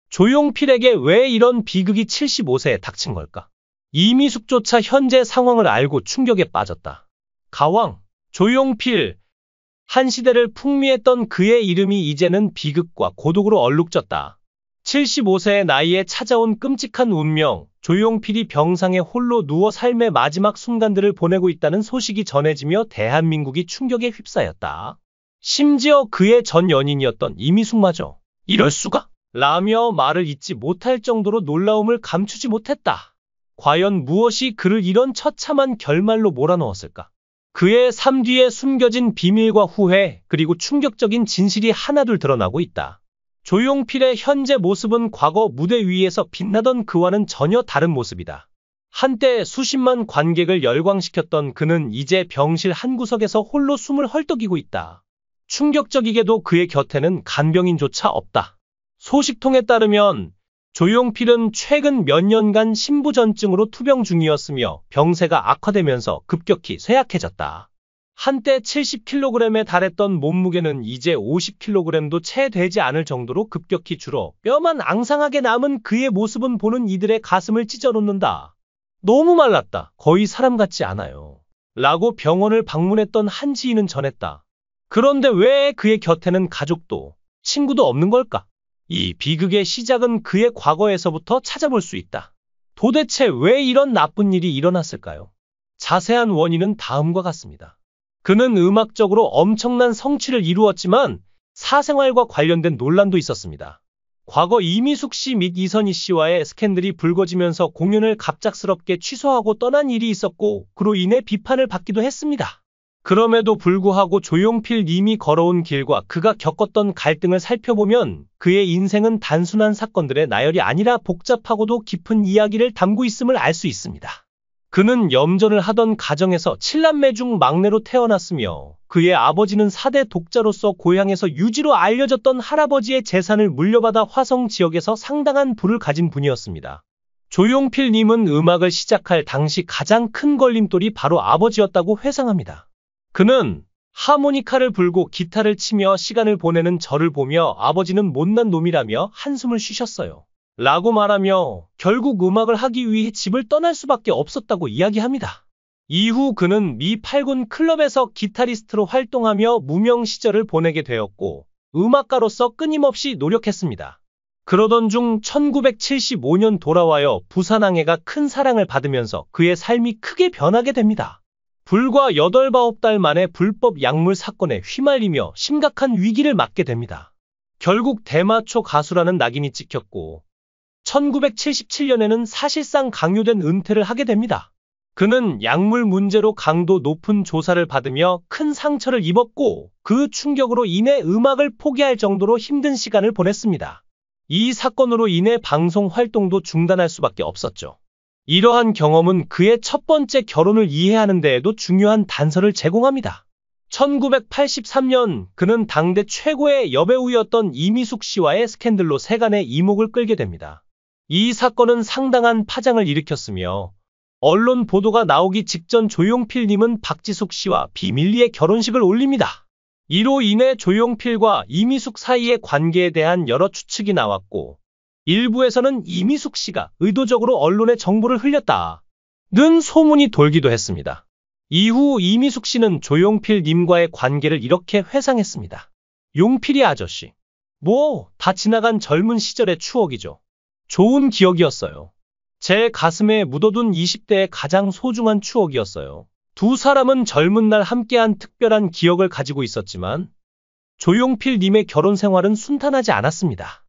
조용필에게 왜 이런 비극이 75세에 닥친 걸까? 이미숙조차 현재 상황을 알고 충격에 빠졌다. 가왕, 조용필. 한 시대를 풍미했던 그의 이름이 이제는 비극과 고독으로 얼룩졌다. 75세의 나이에 찾아온 끔찍한 운명, 조용필이 병상에 홀로 누워 삶의 마지막 순간들을 보내고 있다는 소식이 전해지며 대한민국이 충격에 휩싸였다. 심지어 그의 전 연인이었던 이미숙마저 이럴 수가? 라며 말을 잇지 못할 정도로 놀라움을 감추지 못했다. 과연 무엇이 그를 이런 처참한 결말로 몰아넣었을까? 그의 삶 뒤에 숨겨진 비밀과 후회, 그리고 충격적인 진실이 하나둘 드러나고 있다. 조용필의 현재 모습은 과거 무대 위에서 빛나던 그와는 전혀 다른 모습이다. 한때 수십만 관객을 열광시켰던 그는 이제 병실 한 구석에서 홀로 숨을 헐떡이고 있다. 충격적이게도 그의 곁에는 간병인조차 없다. 소식통에 따르면 조용필은 최근 몇 년간 심부전증으로 투병 중이었으며 병세가 악화되면서 급격히 쇠약해졌다. 한때 70kg에 달했던 몸무게는 이제 50kg도 채 되지 않을 정도로 급격히 줄어 뼈만 앙상하게 남은 그의 모습은 보는 이들의 가슴을 찢어놓는다. 너무 말랐다. 거의 사람 같지 않아요. 라고 병원을 방문했던 한 지인은 전했다. 그런데 왜 그의 곁에는 가족도 친구도 없는 걸까? 이 비극의 시작은 그의 과거에서부터 찾아볼 수 있다. 도대체 왜 이런 나쁜 일이 일어났을까요? 자세한 원인은 다음과 같습니다. 그는 음악적으로 엄청난 성취를 이루었지만 사생활과 관련된 논란도 있었습니다. 과거 이미숙 씨 및 이선희 씨와의 스캔들이 불거지면서 공연을 갑작스럽게 취소하고 떠난 일이 있었고 그로 인해 비판을 받기도 했습니다. 그럼에도 불구하고 조용필 님이 걸어온 길과 그가 겪었던 갈등을 살펴보면 그의 인생은 단순한 사건들의 나열이 아니라 복잡하고도 깊은 이야기를 담고 있음을 알 수 있습니다. 그는 염전을 하던 가정에서 7남매 중 막내로 태어났으며 그의 아버지는 4대 독자로서 고향에서 유지로 알려졌던 할아버지의 재산을 물려받아 화성 지역에서 상당한 부를 가진 분이었습니다. 조용필 님은 음악을 시작할 당시 가장 큰 걸림돌이 바로 아버지였다고 회상합니다. 그는 하모니카를 불고 기타를 치며 시간을 보내는 저를 보며 아버지는 못난 놈이라며 한숨을 쉬셨어요. 라고 말하며 결국 음악을 하기 위해 집을 떠날 수밖에 없었다고 이야기합니다. 이후 그는 미 8군 클럽에서 기타리스트로 활동하며 무명 시절을 보내게 되었고 음악가로서 끊임없이 노력했습니다. 그러던 중 1975년 돌아와요 부산항해가 큰 사랑을 받으면서 그의 삶이 크게 변하게 됩니다. 불과 8-9달 만에 불법 약물 사건에 휘말리며 심각한 위기를 맞게 됩니다. 결국 대마초 가수라는 낙인이 찍혔고 1977년에는 사실상 강요된 은퇴를 하게 됩니다. 그는 약물 문제로 강도 높은 조사를 받으며 큰 상처를 입었고 그 충격으로 인해 음악을 포기할 정도로 힘든 시간을 보냈습니다. 이 사건으로 인해 방송 활동도 중단할 수밖에 없었죠. 이러한 경험은 그의 첫 번째 결혼을 이해하는 데에도 중요한 단서를 제공합니다. 1983년 그는 당대 최고의 여배우였던 이미숙 씨와의 스캔들로 세간의 이목을 끌게 됩니다. 이 사건은 상당한 파장을 일으켰으며 언론 보도가 나오기 직전 조용필님은 박지숙 씨와 비밀리에 결혼식을 올립니다. 이로 인해 조용필과 이미숙 사이의 관계에 대한 여러 추측이 나왔고 일부에서는 이미숙 씨가 의도적으로 언론에 정보를 흘렸다는 소문이 돌기도 했습니다. 이후 이미숙 씨는 조용필 님과의 관계를 이렇게 회상했습니다. 용필이 아저씨. 다 지나간 젊은 시절의 추억이죠. 좋은 기억이었어요. 제 가슴에 묻어둔 20대의 가장 소중한 추억이었어요. 두 사람은 젊은 날 함께한 특별한 기억을 가지고 있었지만 조용필 님의 결혼 생활은 순탄하지 않았습니다.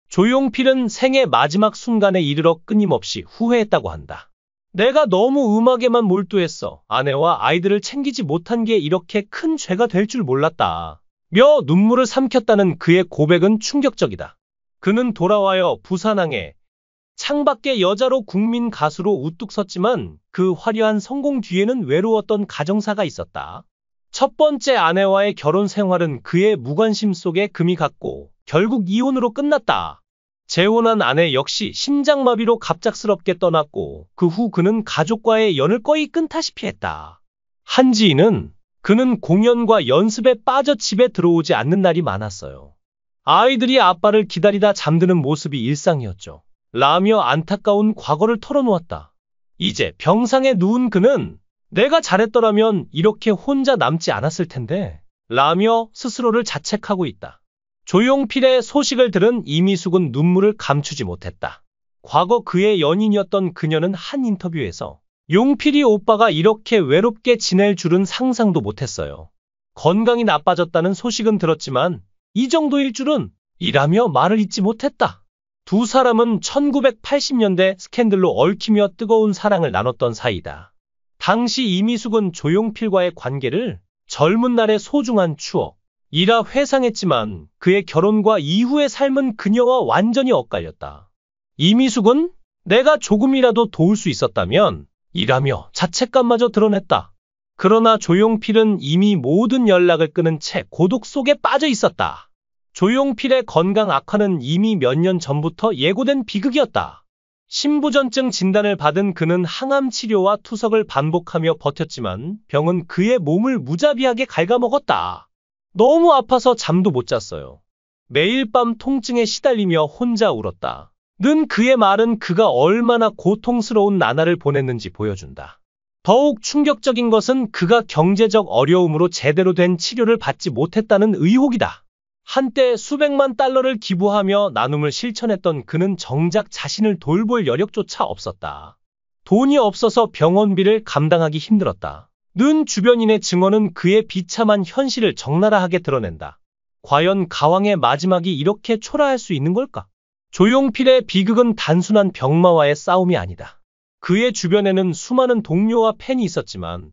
조용필은 생애 마지막 순간에 이르러 끊임없이 후회했다고 한다. 내가 너무 음악에만 몰두했어. 아내와 아이들을 챙기지 못한 게 이렇게 큰 죄가 될 줄 몰랐다. 며 눈물을 삼켰다는 그의 고백은 충격적이다. 그는 돌아와요 부산항해 창밖의 여자로 국민 가수로 우뚝 섰지만 그 화려한 성공 뒤에는 외로웠던 가정사가 있었다. 첫 번째 아내와의 결혼 생활은 그의 무관심 속에 금이 갔고 결국 이혼으로 끝났다. 재혼한 아내 역시 심장마비로 갑작스럽게 떠났고 그 후 그는 가족과의 연을 거의 끊다시피 했다. 한 지인은 그는 공연과 연습에 빠져 집에 들어오지 않는 날이 많았어요. 아이들이 아빠를 기다리다 잠드는 모습이 일상이었죠. 라며 안타까운 과거를 털어놓았다. 이제 병상에 누운 그는 내가 잘했더라면 이렇게 혼자 남지 않았을 텐데 라며 스스로를 자책하고 있다. 조용필의 소식을 들은 이미숙은 눈물을 감추지 못했다. 과거 그의 연인이었던 그녀는 한 인터뷰에서 용필이 오빠가 이렇게 외롭게 지낼 줄은 상상도 못했어요. 건강이 나빠졌다는 소식은 들었지만 이 정도일 줄은 이라며 말을 잇지 못했다. 두 사람은 1980년대 스캔들로 얽히며 뜨거운 사랑을 나눴던 사이다. 당시 이미숙은 조용필과의 관계를 젊은 날의 소중한 추억이라 회상했지만 그의 결혼과 이후의 삶은 그녀와 완전히 엇갈렸다. 이미숙은 내가 조금이라도 도울 수 있었다면 이라며 자책감마저 드러냈다. 그러나 조용필은 이미 모든 연락을 끊은 채 고독 속에 빠져 있었다. 조용필의 건강 악화는 이미 몇 년 전부터 예고된 비극이었다. 신부전증 진단을 받은 그는 항암 치료와 투석을 반복하며 버텼지만 병은 그의 몸을 무자비하게 갉아먹었다. 너무 아파서 잠도 못 잤어요. 매일 밤 통증에 시달리며 혼자 울었다. 는 그의 말은 그가 얼마나 고통스러운 나날을 보냈는지 보여준다. 더욱 충격적인 것은 그가 경제적 어려움으로 제대로 된 치료를 받지 못했다는 의혹이다. 한때 수백만 달러를 기부하며 나눔을 실천했던 그는 정작 자신을 돌볼 여력조차 없었다. 돈이 없어서 병원비를 감당하기 힘들었다. 는 주변인의 증언은 그의 비참한 현실을 적나라하게 드러낸다. 과연 가왕의 마지막이 이렇게 초라할 수 있는 걸까? 조용필의 비극은 단순한 병마와의 싸움이 아니다. 그의 주변에는 수많은 동료와 팬이 있었지만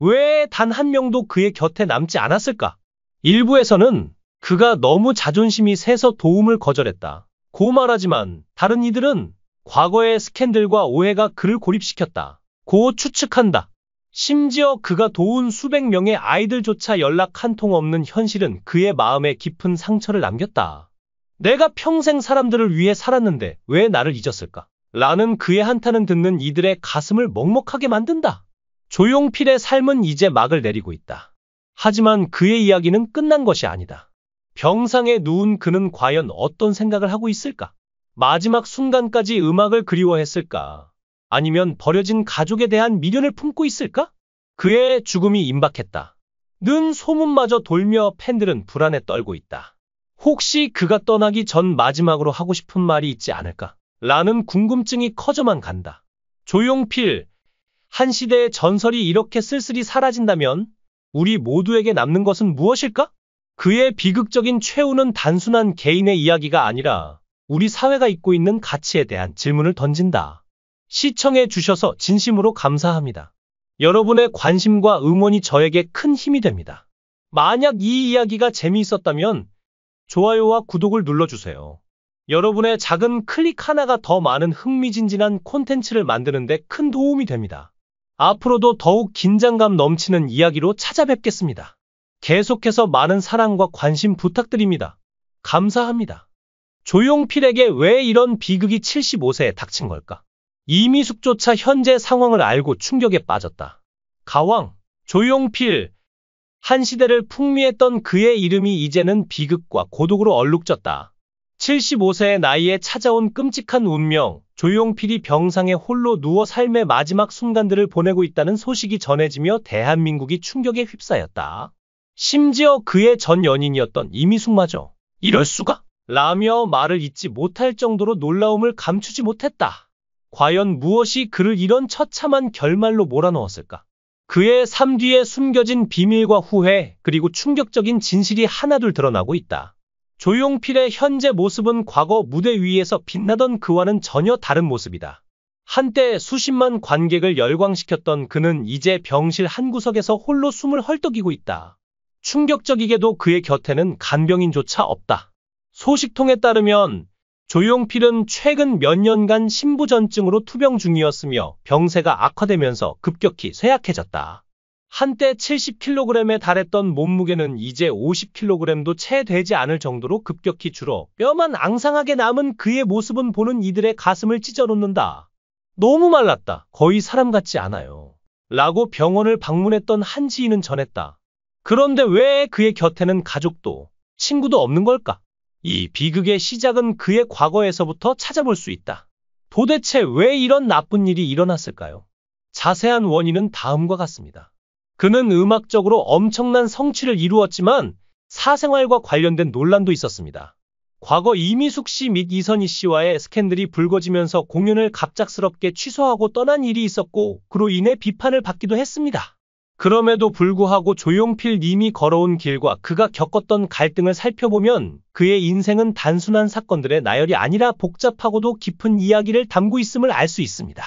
왜 단 한 명도 그의 곁에 남지 않았을까? 일부에서는 그가 너무 자존심이 세서 도움을 거절했다 고 말하지만 다른 이들은 과거의 스캔들과 오해가 그를 고립시켰다 고 추측한다. 심지어 그가 도운 수백 명의 아이들조차 연락 한 통 없는 현실은 그의 마음에 깊은 상처를 남겼다. 내가 평생 사람들을 위해 살았는데 왜 나를 잊었을까? 라는 그의 한탄은 듣는 이들의 가슴을 먹먹하게 만든다. 조용필의 삶은 이제 막을 내리고 있다. 하지만 그의 이야기는 끝난 것이 아니다. 병상에 누운 그는 과연 어떤 생각을 하고 있을까? 마지막 순간까지 음악을 그리워했을까? 아니면 버려진 가족에 대한 미련을 품고 있을까? 그의 죽음이 임박했다. 는 소문마저 돌며 팬들은 불안에 떨고 있다. 혹시 그가 떠나기 전 마지막으로 하고 싶은 말이 있지 않을까? 라는 궁금증이 커져만 간다. 조용필, 한 시대의 전설이 이렇게 쓸쓸히 사라진다면 우리 모두에게 남는 것은 무엇일까? 그의 비극적인 최후는 단순한 개인의 이야기가 아니라 우리 사회가 잊고 있는 가치에 대한 질문을 던진다. 시청해 주셔서 진심으로 감사합니다. 여러분의 관심과 응원이 저에게 큰 힘이 됩니다. 만약 이 이야기가 재미있었다면 좋아요와 구독을 눌러주세요. 여러분의 작은 클릭 하나가 더 많은 흥미진진한 콘텐츠를 만드는 데 큰 도움이 됩니다. 앞으로도 더욱 긴장감 넘치는 이야기로 찾아뵙겠습니다. 계속해서 많은 사랑과 관심 부탁드립니다. 감사합니다. 조용필에게 왜 이런 비극이 75세에 닥친 걸까? 이미숙조차 현재 상황을 알고 충격에 빠졌다. 가왕, 조용필, 한 시대를 풍미했던 그의 이름이 이제는 비극과 고독으로 얼룩졌다. 75세의 나이에 찾아온 끔찍한 운명, 조용필이 병상에 홀로 누워 삶의 마지막 순간들을 보내고 있다는 소식이 전해지며 대한민국이 충격에 휩싸였다. 심지어 그의 전 연인이었던 이미숙마저 이럴 수가? 라며 말을 잇지 못할 정도로 놀라움을 감추지 못했다. 과연 무엇이 그를 이런 처참한 결말로 몰아넣었을까? 그의 삶 뒤에 숨겨진 비밀과 후회, 그리고 충격적인 진실이 하나둘 드러나고 있다. 조용필의 현재 모습은 과거 무대 위에서 빛나던 그와는 전혀 다른 모습이다. 한때 수십만 관객을 열광시켰던 그는 이제 병실 한 구석에서 홀로 숨을 헐떡이고 있다. 충격적이게도 그의 곁에는 간병인조차 없다. 소식통에 따르면 조용필은 최근 몇 년간 신부전증으로 투병 중이었으며 병세가 악화되면서 급격히 쇠약해졌다. 한때 70kg에 달했던 몸무게는 이제 50kg도 채 되지 않을 정도로 급격히 줄어 뼈만 앙상하게 남은 그의 모습은 보는 이들의 가슴을 찢어놓는다. 너무 말랐다. 거의 사람 같지 않아요. 라고 병원을 방문했던 한 지인은 전했다. 그런데 왜 그의 곁에는 가족도 친구도 없는 걸까? 이 비극의 시작은 그의 과거에서부터 찾아볼 수 있다. 도대체 왜 이런 나쁜 일이 일어났을까요? 자세한 원인은 다음과 같습니다. 그는 음악적으로 엄청난 성취를 이루었지만 사생활과 관련된 논란도 있었습니다. 과거 이미숙 씨 및 이선희 씨와의 스캔들이 불거지면서 공연을 갑작스럽게 취소하고 떠난 일이 있었고 그로 인해 비판을 받기도 했습니다. 그럼에도 불구하고 조용필 님이 걸어온 길과 그가 겪었던 갈등을 살펴보면 그의 인생은 단순한 사건들의 나열이 아니라 복잡하고도 깊은 이야기를 담고 있음을 알 수 있습니다.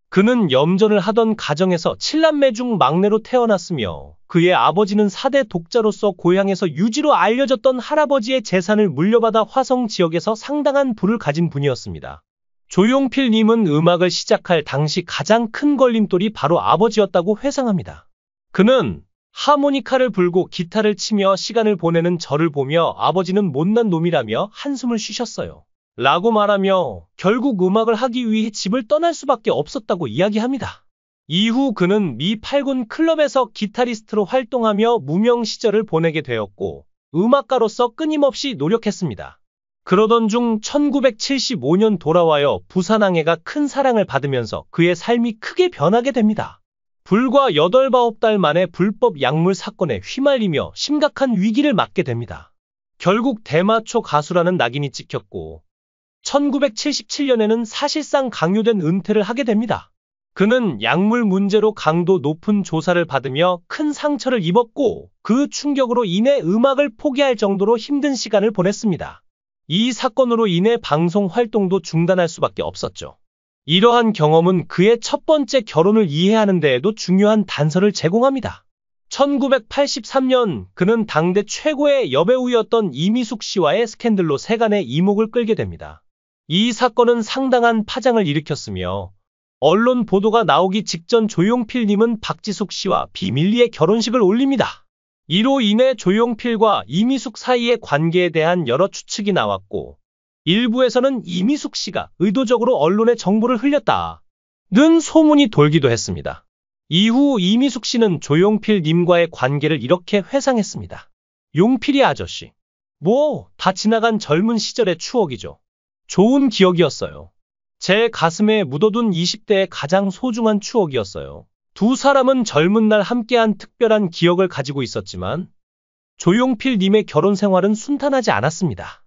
그는 염전을 하던 가정에서 7남매 중 막내로 태어났으며 그의 아버지는 4대 독자로서 고향에서 유지로 알려졌던 할아버지의 재산을 물려받아 화성 지역에서 상당한 부를 가진 분이었습니다. 조용필 님은 음악을 시작할 당시 가장 큰 걸림돌이 바로 아버지였다고 회상합니다. 그는 하모니카를 불고 기타를 치며 시간을 보내는 저를 보며 아버지는 못난 놈이라며 한숨을 쉬셨어요. 라고 말하며 결국 음악을 하기 위해 집을 떠날 수밖에 없었다고 이야기합니다. 이후 그는 미 8군 클럽에서 기타리스트로 활동하며 무명 시절을 보내게 되었고 음악가로서 끊임없이 노력했습니다. 그러던 중 1975년 돌아와요 부산항해가 큰 사랑을 받으면서 그의 삶이 크게 변하게 됩니다. 불과 8-9달 만에 불법 약물 사건에 휘말리며 심각한 위기를 맞게 됩니다. 결국 대마초 가수라는 낙인이 찍혔고 1977년에는 사실상 강요된 은퇴를 하게 됩니다. 그는 약물 문제로 강도 높은 조사를 받으며 큰 상처를 입었고 그 충격으로 인해 음악을 포기할 정도로 힘든 시간을 보냈습니다. 이 사건으로 인해 방송 활동도 중단할 수밖에 없었죠. 이러한 경험은 그의 첫 번째 결혼을 이해하는 데에도 중요한 단서를 제공합니다. 1983년 그는 당대 최고의 여배우였던 이미숙 씨와의 스캔들로 세간의 이목을 끌게 됩니다. 이 사건은 상당한 파장을 일으켰으며 언론 보도가 나오기 직전 조용필 님은 박지숙 씨와 비밀리에 결혼식을 올립니다. 이로 인해 조용필과 이미숙 사이의 관계에 대한 여러 추측이 나왔고 일부에서는 이미숙 씨가 의도적으로 언론에 정보를 흘렸다는 소문이 돌기도 했습니다. 이후 이미숙 씨는 조용필 님과의 관계를 이렇게 회상했습니다. 용필이 아저씨. 다 지나간 젊은 시절의 추억이죠. 좋은 기억이었어요. 제 가슴에 묻어둔 20대의 가장 소중한 추억이었어요. 두 사람은 젊은 날 함께한 특별한 기억을 가지고 있었지만 조용필 님의 결혼 생활은 순탄하지 않았습니다.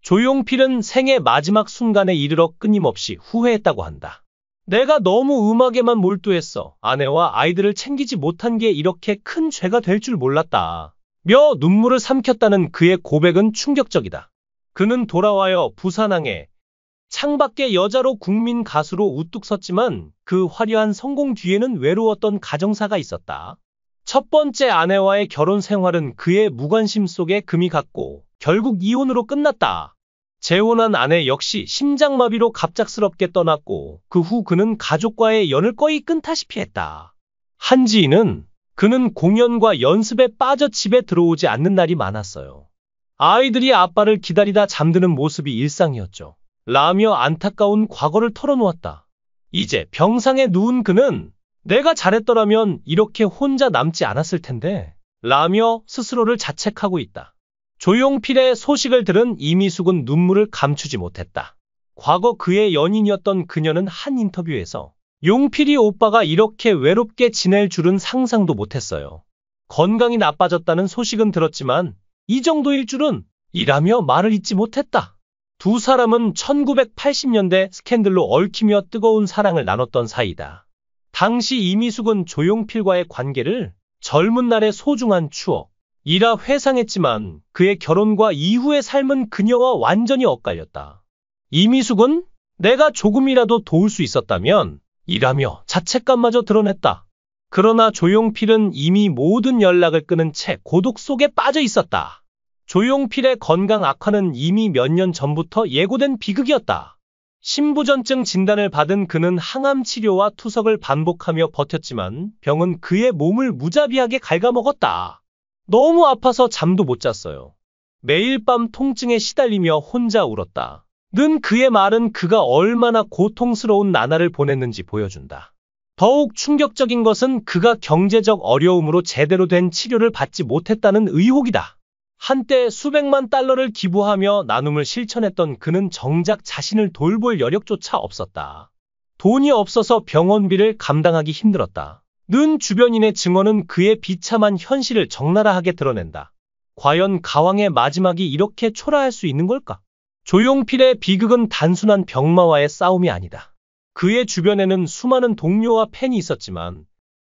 조용필은 생애 마지막 순간에 이르러 끊임없이 후회했다고 한다. 내가 너무 음악에만 몰두했어. 아내와 아이들을 챙기지 못한 게 이렇게 큰 죄가 될 줄 몰랐다. 며 눈물을 삼켰다는 그의 고백은 충격적이다. 그는 돌아와요 부산항해 창밖의 여자로 국민 가수로 우뚝 섰지만 그 화려한 성공 뒤에는 외로웠던 가정사가 있었다. 첫 번째 아내와의 결혼 생활은 그의 무관심 속에 금이 갔고 결국 이혼으로 끝났다. 재혼한 아내 역시 심장마비로 갑작스럽게 떠났고 그 후 그는 가족과의 연을 거의 끊다시피 했다. 한 지인은 그는 공연과 연습에 빠져 집에 들어오지 않는 날이 많았어요. 아이들이 아빠를 기다리다 잠드는 모습이 일상이었죠. 라며 안타까운 과거를 털어놓았다. 이제 병상에 누운 그는 내가 잘했더라면 이렇게 혼자 남지 않았을 텐데 라며 스스로를 자책하고 있다. 조용필의 소식을 들은 이미숙은 눈물을 감추지 못했다. 과거 그의 연인이었던 그녀는 한 인터뷰에서 용필이 오빠가 이렇게 외롭게 지낼 줄은 상상도 못했어요. 건강이 나빠졌다는 소식은 들었지만 이 정도일 줄은 이라며 말을 잇지 못했다. 두 사람은 1980년대 스캔들로 얽히며 뜨거운 사랑을 나눴던 사이다. 당시 이미숙은 조용필과의 관계를 젊은 날의 소중한 추억이라 회상했지만 그의 결혼과 이후의 삶은 그녀와 완전히 엇갈렸다. 이미숙은 내가 조금이라도 도울 수 있었다면 이라며 자책감마저 드러냈다. 그러나 조용필은 이미 모든 연락을 끊은 채 고독 속에 빠져 있었다. 조용필의 건강 악화는 이미 몇 년 전부터 예고된 비극이었다. 신부전증 진단을 받은 그는 항암 치료와 투석을 반복하며 버텼지만 병은 그의 몸을 무자비하게 갉아먹었다. 너무 아파서 잠도 못 잤어요. 매일 밤 통증에 시달리며 혼자 울었다. 는 그의 말은 그가 얼마나 고통스러운 나날을 보냈는지 보여준다. 더욱 충격적인 것은 그가 경제적 어려움으로 제대로 된 치료를 받지 못했다는 의혹이다. 한때 수백만 달러를 기부하며 나눔을 실천했던 그는 정작 자신을 돌볼 여력조차 없었다. 돈이 없어서 병원비를 감당하기 힘들었다. 는 주변인의 증언은 그의 비참한 현실을 적나라하게 드러낸다. 과연 가왕의 마지막이 이렇게 초라할 수 있는 걸까? 조용필의 비극은 단순한 병마와의 싸움이 아니다. 그의 주변에는 수많은 동료와 팬이 있었지만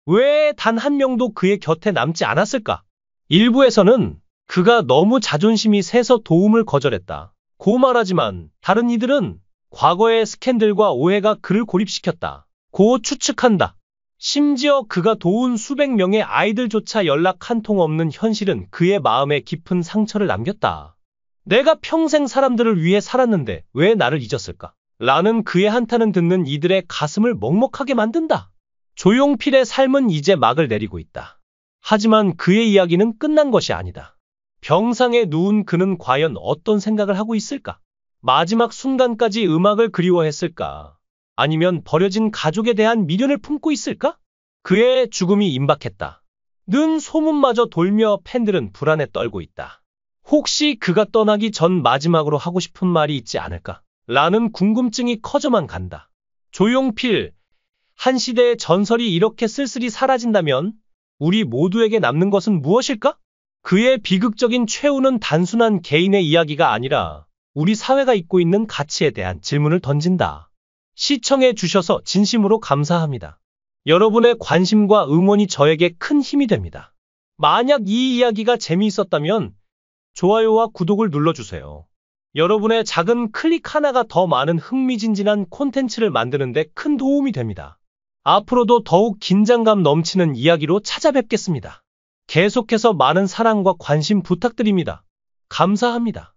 왜 단 한 명도 그의 곁에 남지 않았을까? 일부에서는 그가 너무 자존심이 세서 도움을 거절했다 고 말하지만 다른 이들은 과거의 스캔들과 오해가 그를 고립시켰다 고 추측한다. 심지어 그가 도운 수백 명의 아이들조차 연락 한 통 없는 현실은 그의 마음에 깊은 상처를 남겼다. 내가 평생 사람들을 위해 살았는데 왜 나를 잊었을까? 라는 그의 한탄은 듣는 이들의 가슴을 먹먹하게 만든다. 조용필의 삶은 이제 막을 내리고 있다. 하지만 그의 이야기는 끝난 것이 아니다. 병상에 누운 그는 과연 어떤 생각을 하고 있을까? 마지막 순간까지 음악을 그리워했을까? 아니면 버려진 가족에 대한 미련을 품고 있을까? 그의 죽음이 임박했다. 는 소문마저 돌며 팬들은 불안에 떨고 있다. 혹시 그가 떠나기 전 마지막으로 하고 싶은 말이 있지 않을까? 라는 궁금증이 커져만 간다. 조용필, 한 시대의 전설이 이렇게 쓸쓸히 사라진다면 우리 모두에게 남는 것은 무엇일까? 그의 비극적인 최후는 단순한 개인의 이야기가 아니라 우리 사회가 잊고 있는 가치에 대한 질문을 던진다. 시청해 주셔서 진심으로 감사합니다. 여러분의 관심과 응원이 저에게 큰 힘이 됩니다. 만약 이 이야기가 재미있었다면 좋아요와 구독을 눌러주세요. 여러분의 작은 클릭 하나가 더 많은 흥미진진한 콘텐츠를 만드는 데 큰 도움이 됩니다. 앞으로도 더욱 긴장감 넘치는 이야기로 찾아뵙겠습니다. 계속해서 많은 사랑과 관심 부탁드립니다. 감사합니다.